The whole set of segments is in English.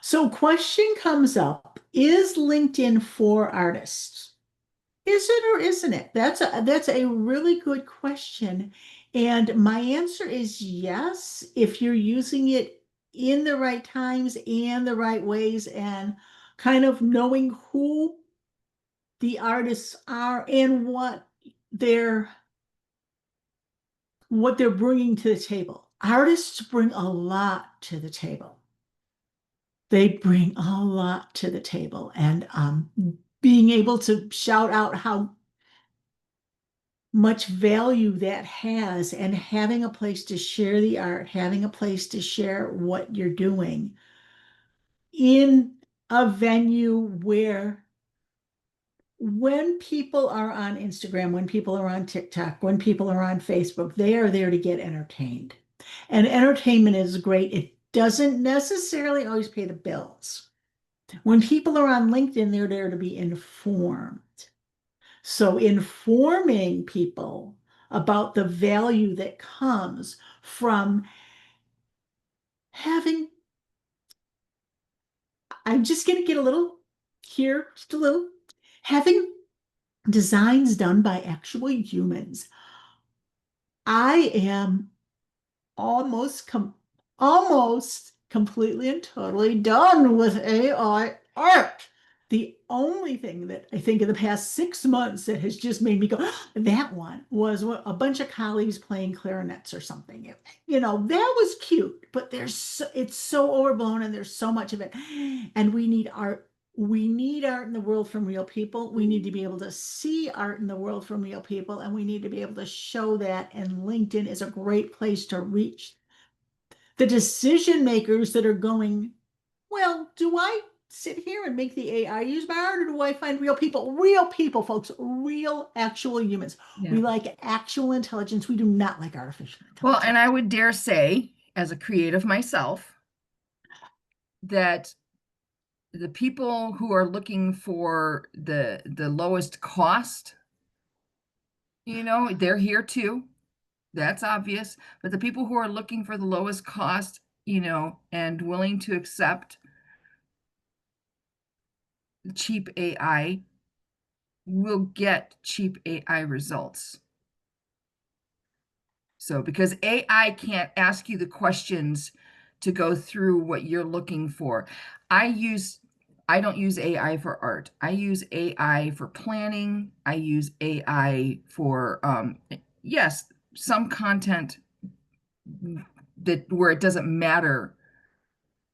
So question comes up, is LinkedIn for artists? Is it or isn't it? That's a really good question. And my answer is yes, if you're using it in the right times and the right ways and kind of knowing who the artists are and they're what they're bringing to the table. Artists bring a lot to the table. They bring a lot to the table, and being able to shout out how much value that has and having a place to share the art, having a place to share what you're doing in a venue where when people are on Instagram, when people are on TikTok, when people are on Facebook, they are there to get entertained. And entertainment is great. It doesn't necessarily always pay the bills. When people are on LinkedIn, they're there to be informed. So informing people about the value that comes from having, I'm just going to get a little here, just a little, having designs done by actual humans. I am almost almost completely and totally done with AI art. The only thing that I think in the past 6 months that has just made me go, that one was a bunch of colleagues playing clarinets or something. That was cute, but it's so overblown and there's so much of it. And we need art. We need art in the world from real people. We need to be able to see art in the world from real people, and we need to be able to show that. And LinkedIn is a great place to reach the decision makers that are going, well, do I sit here and make the AI use my art, or do I find real people? Real people, folks, real actual humans. Yeah. We like actual intelligence. We do not like artificial Well, and intelligence. I would dare say, as a creative myself, that the people who are looking for the lowest cost, they're here too. That's obvious. But the people who are looking for the lowest cost, and willing to accept cheap AI will get cheap AI results. So, because AI can't ask you the questions to go through what you're looking for. I use, I don't use AI for art. I use AI for planning. I use AI for, yes, some content that where it doesn't matter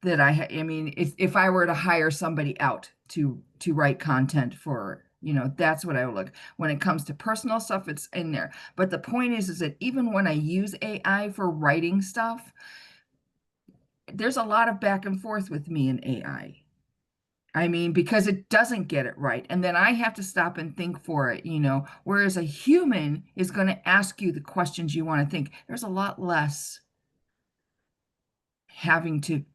that I mean, if I were to hire somebody out to write content for, that's what I would look. When it comes to personal stuff, it's in there. But the point is that even when I use AI for writing stuff, there's a lot of back and forth with me and AI. I mean, because it doesn't get it right. And then I have to stop and think for it, whereas a human is going to ask you the questions you want to think. There's a lot less tweakage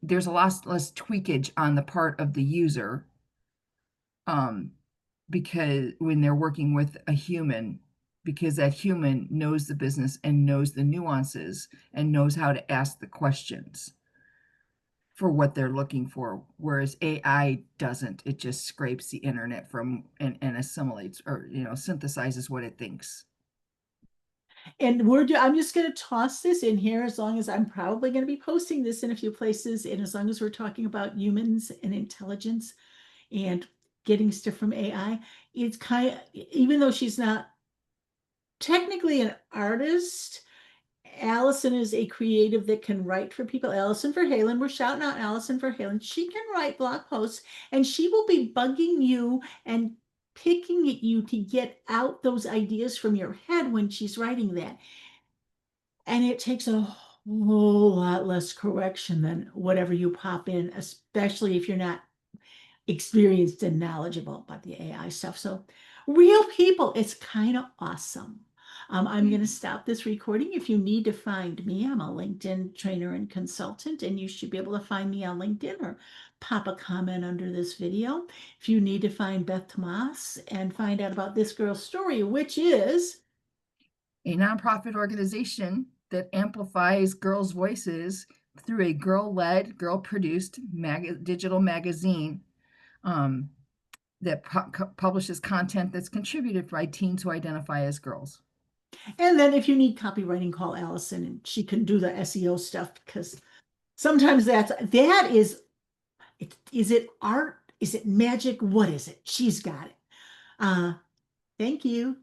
on the part of the user, um, because when they're working with a human, because that human knows the business and knows the nuances and knows how to ask the questions for what they're looking for, whereas AI doesn't. It just scrapes the internet from and assimilates or synthesizes what it thinks. And I'm just going to toss this in here as long as I'm probably going to be posting this in a few places. And as long as we're talking about humans and intelligence and getting stuff from AI, it's even though she's not technically an artist, Allison is a creative that can write for people. Allison Verhalen, we're shouting out Allison Verhalen. She can write blog posts and she will be bugging you and picking at you to get out those ideas from your head when she's writing that. And it takes a whole lot less correction than whatever you pop in, especially if you're not experienced and knowledgeable about the AI stuff. So, real people, it's kind of awesome. I'm going to stop this recording. If you need to find me, I'm a LinkedIn trainer and consultant, and you should be able to find me on LinkedIn or pop a comment under this video. If you need to find Beth Tomas and find out about this girl's story, which is A nonprofit organization that amplifies girls' voices through a girl-led, girl-produced digital magazine that publishes content that's contributed by teens who identify as girls. And then if you need copywriting, call Allison and she can do the SEO stuff, because sometimes that is it art? Is it magic? What is it? She's got it. Thank you.